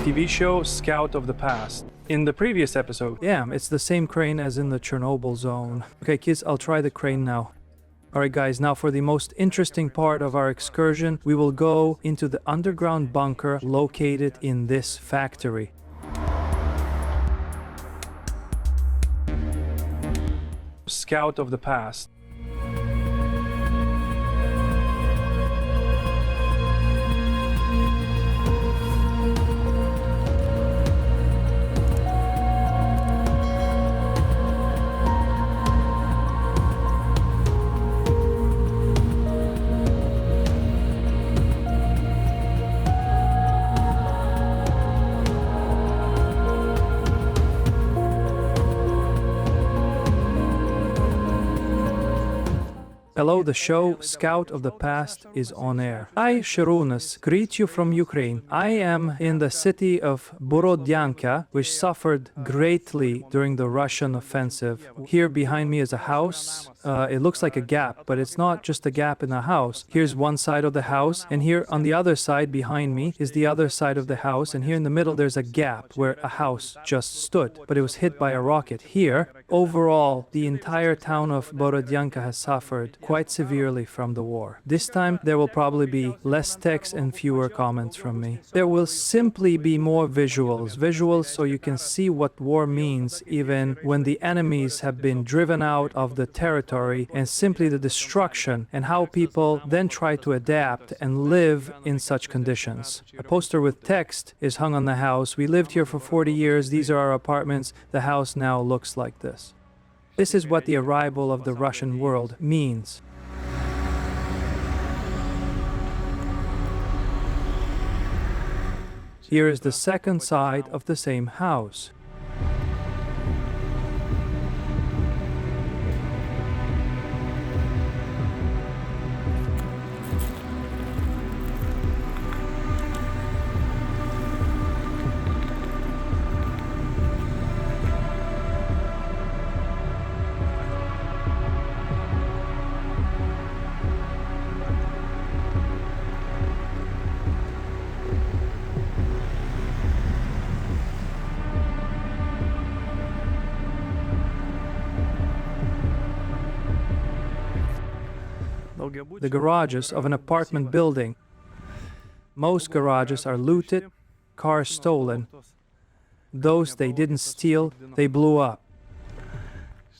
TV show Scout of the Past. In the previous episode... Yeah, it's the same crane as in the Chernobyl zone. Okay, kids, I'll try the crane now. Alright guys, now for the most interesting part of our excursion, we will go into the underground bunker located in this factory. Scout of the Past. Hello, the show Scout of the Past is on air. I, Sharunas, greet you from Ukraine. I am in the city of Borodyanka, which suffered greatly during the Russian offensive. Here behind me is a house. It looks like a gap, but it's not just a gap in a house. Here's one side of the house, and here on the other side behind me is the other side of the house, and here in the middle there's a gap where a house just stood, but it was hit by a rocket. Here, overall, the entire town of Borodyanka has suffered quite severely from the war. This time there will probably be less text and fewer comments from me. There will simply be more visuals so you can see what war means even when the enemies have been driven out of the territory, and simply the destruction and how people then try to adapt and live in such conditions. A poster with text is hung on the house. We lived here for 40 years. These are our apartments. The house now looks like this. This is what the arrival of the Russian world means. Here is the second side of the same house. The garages of an apartment building. Most garages are looted, cars stolen. Those they didn't steal, they blew up.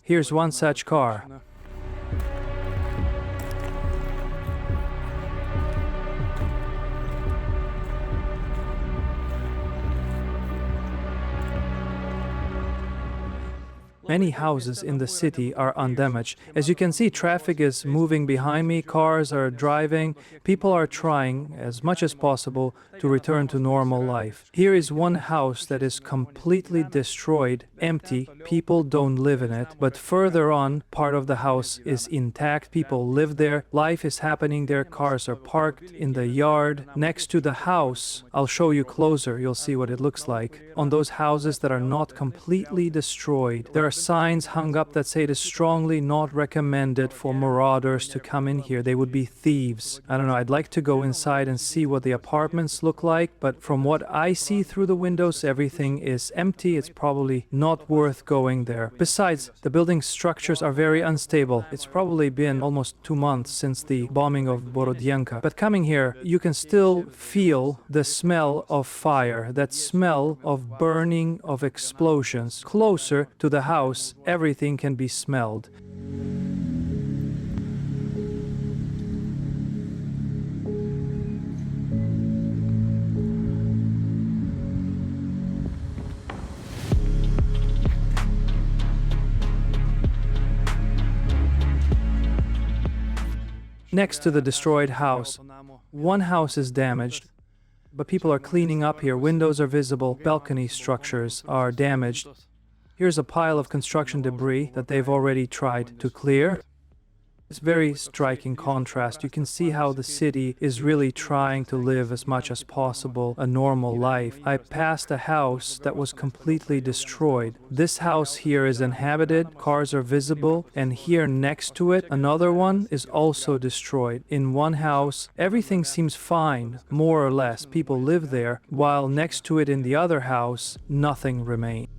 Here's one such car. Many houses in the city are undamaged. As you can see, traffic is moving behind me, cars are driving, people are trying as much as possible to return to normal life. Here is one house that is completely destroyed, empty, people don't live in it, but further on, part of the house is intact, people live there, life is happening there, cars are parked in the yard. Next to the house, I'll show you closer, you'll see what it looks like. On those houses that are not completely destroyed, there are signs hung up that say it is strongly not recommended for marauders to come in here. They would be thieves. I don't know, I'd like to go inside and see what the apartments look like, but from what I see through the windows, everything is empty. It's probably not worth going there. Besides, the building structures are very unstable. It's probably been almost 2 months since the bombing of Borodyanka. But coming here, you can still feel the smell of fire, that smell of burning, of explosions. Closer to the house, everything can be smelled. Next to the destroyed house, one house is damaged, but people are cleaning up here. Windows are visible, balcony structures are damaged. Here's a pile of construction debris that they've already tried to clear. It's very striking contrast. You can see how the city is really trying to live as much as possible a normal life. I passed a house that was completely destroyed. This house here is inhabited, cars are visible, and here next to it, another one is also destroyed. In one house, everything seems fine, more or less. People live there, while next to it in the other house, nothing remains.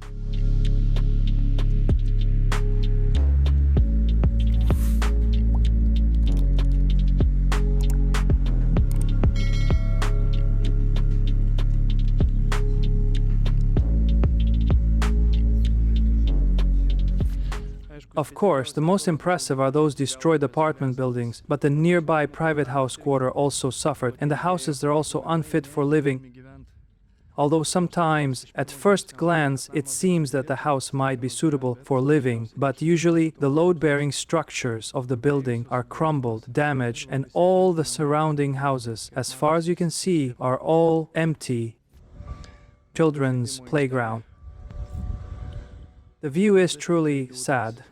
Of course, the most impressive are those destroyed apartment buildings, but the nearby private house quarter also suffered, and the houses are also unfit for living. Although sometimes, at first glance, it seems that the house might be suitable for living, but usually the load-bearing structures of the building are crumbled, damaged, and all the surrounding houses, as far as you can see, are all empty. Children's playground. The view is truly sad.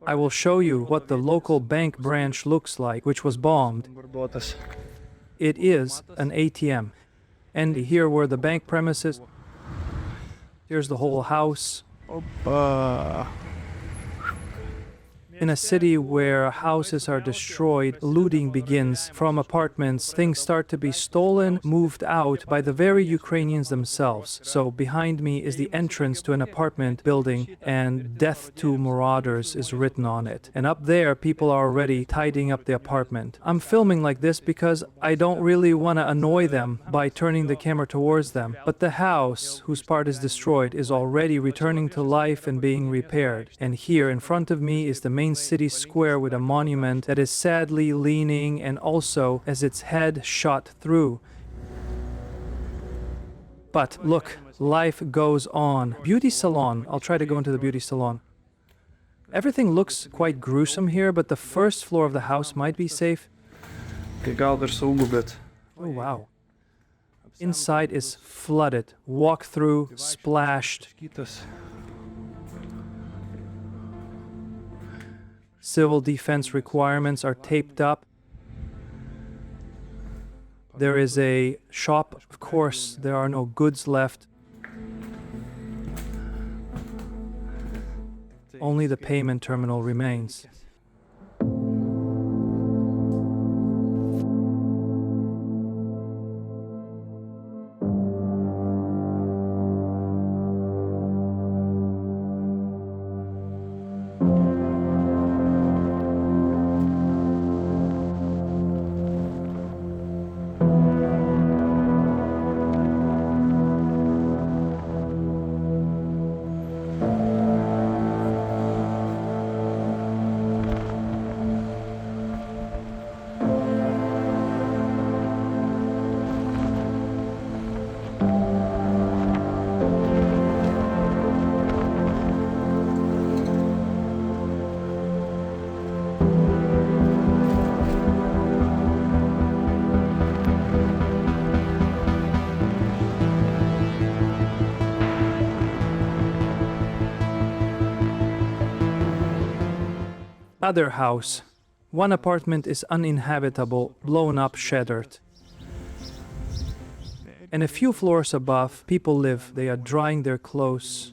I will show you what the local bank branch looks like, which was bombed. It is an ATM. And here were the bank premises. Here's the whole house. In a city where houses are destroyed, looting begins. From apartments, things start to be stolen, moved out by the very Ukrainians themselves. So behind me is the entrance to an apartment building, and "Death to Marauders" is written on it. And up there, people are already tidying up the apartment. I'm filming like this because I don't really want to annoy them by turning the camera towards them. But the house, whose part is destroyed, is already returning to life and being repaired. And here in front of me is the main city square with a monument that is sadly leaning and also has its head shot through. But look, life goes on. Beauty salon. I'll try to go into the beauty salon. Everything looks quite gruesome here, but the first floor of the house might be safe. Oh, wow. Inside is flooded. Walk through, splashed. Civil defense requirements are taped up. There is a shop. Of course, there are no goods left. Only the payment terminal remains. Other house. One apartment is uninhabitable, blown up, shattered. And a few floors above, people live. They are drying their clothes.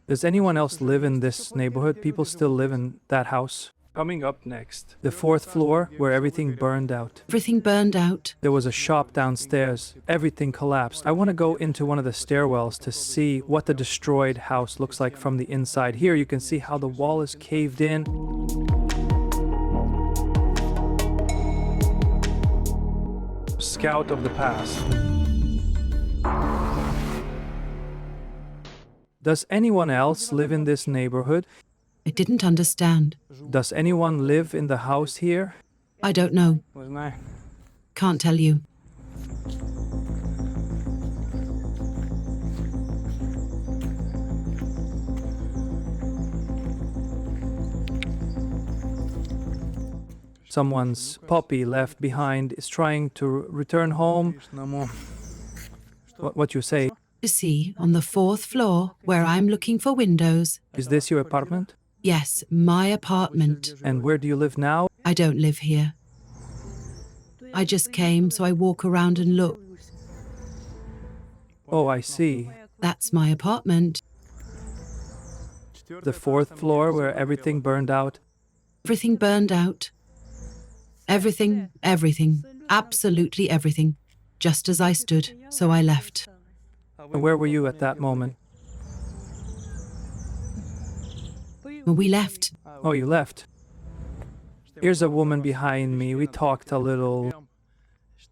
Does anyone else live in this neighborhood? People still live in that house? Coming up next, The fourth floor, where everything burned out. Everything burned out. There was a shop downstairs. Everything collapsed. I want to go into one of the stairwells to see what the destroyed house looks like from the inside. Here you can see how the wall is caved in. scout of the past. Does anyone else live in this neighborhood? I didn't understand. Does anyone live in the house here? I don't know. Не знаю. Can't tell you. Someone's puppy left behind is trying to return home. What you say? You see, on the fourth floor, where I'm looking for windows. Is this your apartment? Yes, my apartment. And where do you live now? I don't live here. I just came, so I walk around and look. Oh, I see. That's my apartment. The fourth floor where everything burned out. Everything burned out. Everything, absolutely everything. Just as I stood, so I left. And where were you at that moment? We left. Oh, you left. Here's a woman behind me. We talked a little.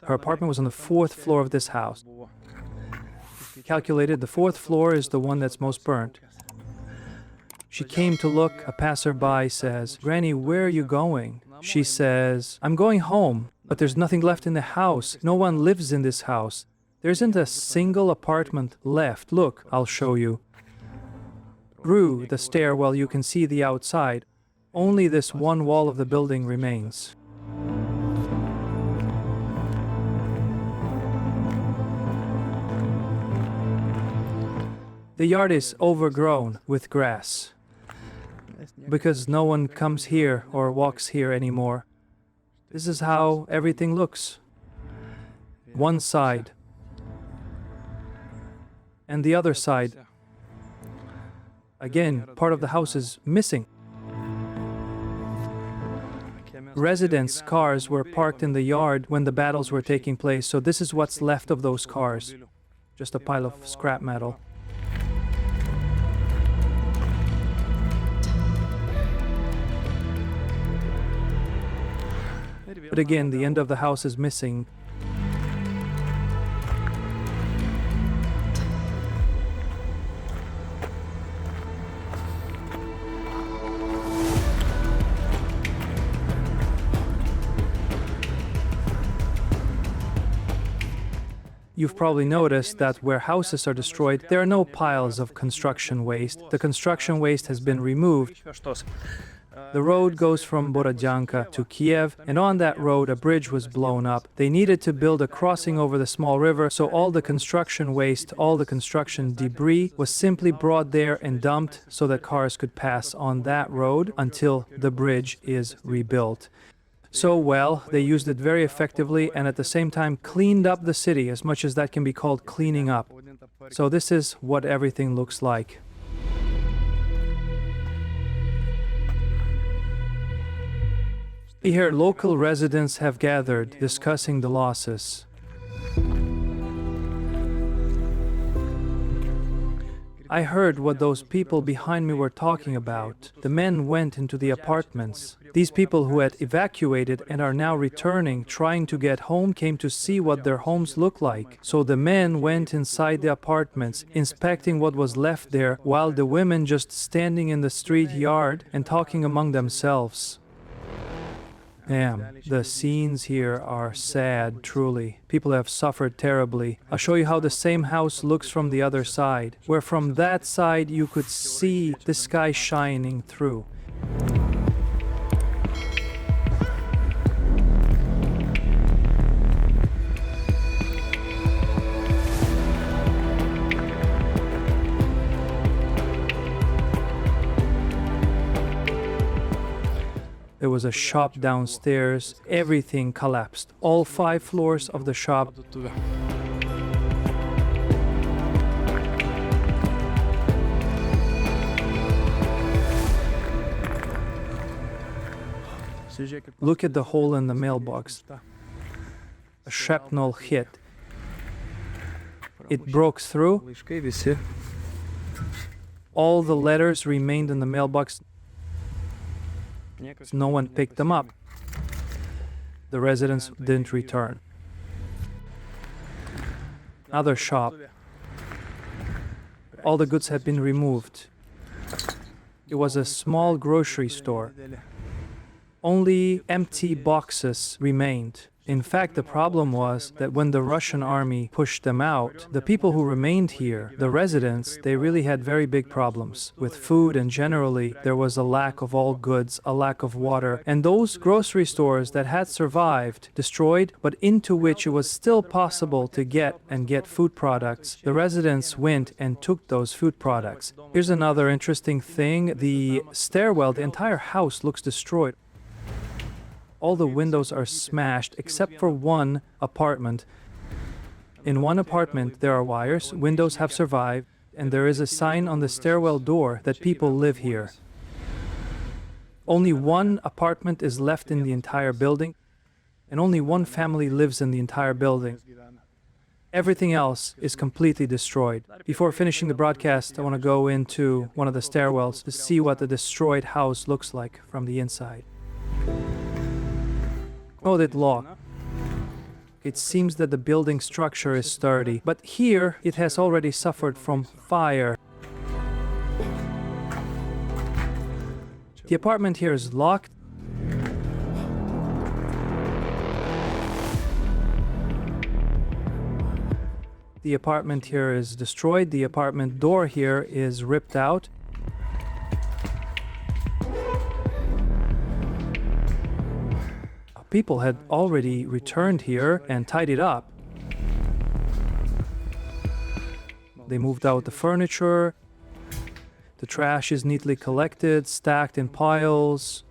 Her apartment was on the fourth floor of this house. Calculated, the fourth floor is the one that's most burnt. She came to look. A passerby says, "Granny, where are you going?" She says, "I'm going home, but there's nothing left in the house. No one lives in this house. There isn't a single apartment left. Look, I'll show you." Through the stairwell you can see the outside. Only this one wall of the building remains. The yard is overgrown with grass because no one comes here or walks here anymore. This is how everything looks. One side and the other side. Again, part of the house is missing. Residents' cars were parked in the yard when the battles were taking place, so this is what's left of those cars. Just a pile of scrap metal. But again, the end of the house is missing. You've probably noticed that where houses are destroyed, there are no piles of construction waste. The construction waste has been removed. The road goes from Borodyanka to Kyiv, and on that road a bridge was blown up. They needed to build a crossing over the small river, so all the construction waste, all the construction debris was simply brought there and dumped so that cars could pass on that road until the bridge is rebuilt. So well, they used it very effectively and at the same time cleaned up the city, as much as that can be called cleaning up. So this is what everything looks like. Here, local residents have gathered, discussing the losses. I heard what those people behind me were talking about. The men went into the apartments. These people who had evacuated and are now returning, trying to get home, came to see what their homes look like. So the men went inside the apartments, inspecting what was left there, while the women just standing in the street yard and talking among themselves. Damn, the scenes here are sad, truly. People have suffered terribly. I'll show you how the same house looks from the other side, where from that side you could see the sky shining through. There was a shop downstairs. Everything collapsed. All 5 floors of the shop. Look at the hole in the mailbox. A shrapnel hit. It broke through. All the letters remained in the mailbox. No one picked them up. The residents didn't return. Another shop. All the goods had been removed. It was a small grocery store. Only empty boxes remained. In fact, the problem was that when the Russian army pushed them out, the people who remained here, the residents, they really had very big problems with food, and generally there was a lack of all goods, a lack of water. And those grocery stores that had survived, destroyed, but into which it was still possible to get food products, the residents went and took those food products. Here's another interesting thing. The stairwell, the entire house looks destroyed. All the windows are smashed except for one apartment. In one apartment there are wires, windows have survived, and there is a sign on the stairwell door that people live here. Only one apartment is left in the entire building, and only one family lives in the entire building. Everything else is completely destroyed. Before finishing the broadcast, I want to go into one of the stairwells to see what the destroyed house looks like from the inside. Oh, that lock. It seems that the building structure is sturdy, but here it has already suffered from fire. The apartment here is locked. The apartment here is destroyed. The apartment door here is ripped out. People had already returned here and tidied up. They moved out the furniture. The trash is neatly collected, stacked in piles.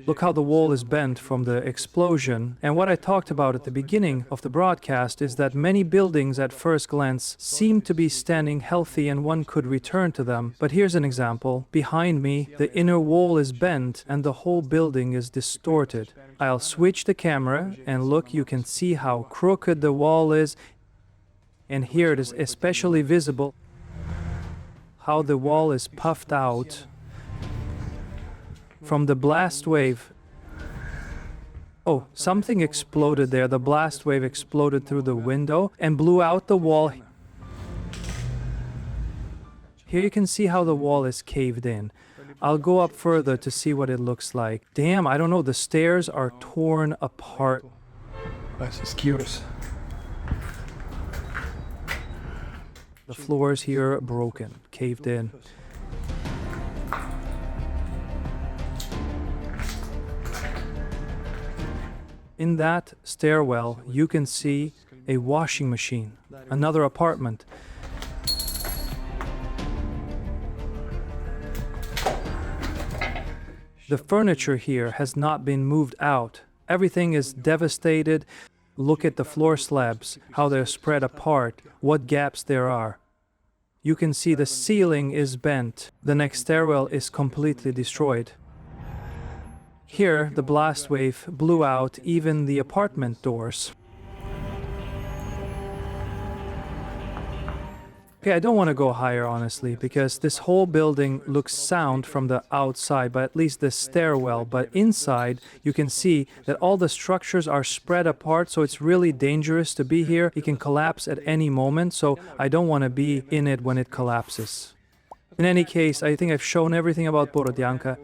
Look how the wall is bent from the explosion. And what I talked about at the beginning of the broadcast is that many buildings at first glance seem to be standing healthy and one could return to them. But here's an example. Behind me, the inner wall is bent and the whole building is distorted. I'll switch the camera and look, you can see how crooked the wall is. And here it is especially visible how the wall is puffed out from the blast wave. Oh, something exploded there. The blast wave exploded through the window and blew out the wall. Here you can see how the wall is caved in. I'll go up further to see what it looks like. Damn, I don't know, the stairs are torn apart. That's curious. The floors here are broken, caved in. In that stairwell, you can see a washing machine, another apartment. The furniture here has not been moved out. Everything is devastated. Look at the floor slabs, how they're spread apart, what gaps there are. You can see the ceiling is bent. The next stairwell is completely destroyed. Here, the blast wave blew out even the apartment doors. Okay, I don't want to go higher, honestly, because this whole building looks sound from the outside, but at least the stairwell. But inside, you can see that all the structures are spread apart, so it's really dangerous to be here. It can collapse at any moment, so I don't want to be in it when it collapses. In any case, I think I've shown everything about Borodyanka.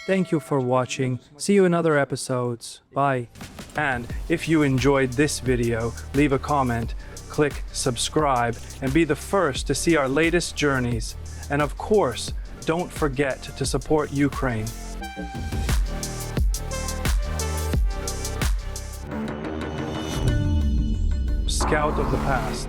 Thank you for watching. See you in other episodes. Bye. And if you enjoyed this video, leave a comment, click subscribe, and be the first to see our latest journeys. And of course, don't forget to support Ukraine. Scout of the past.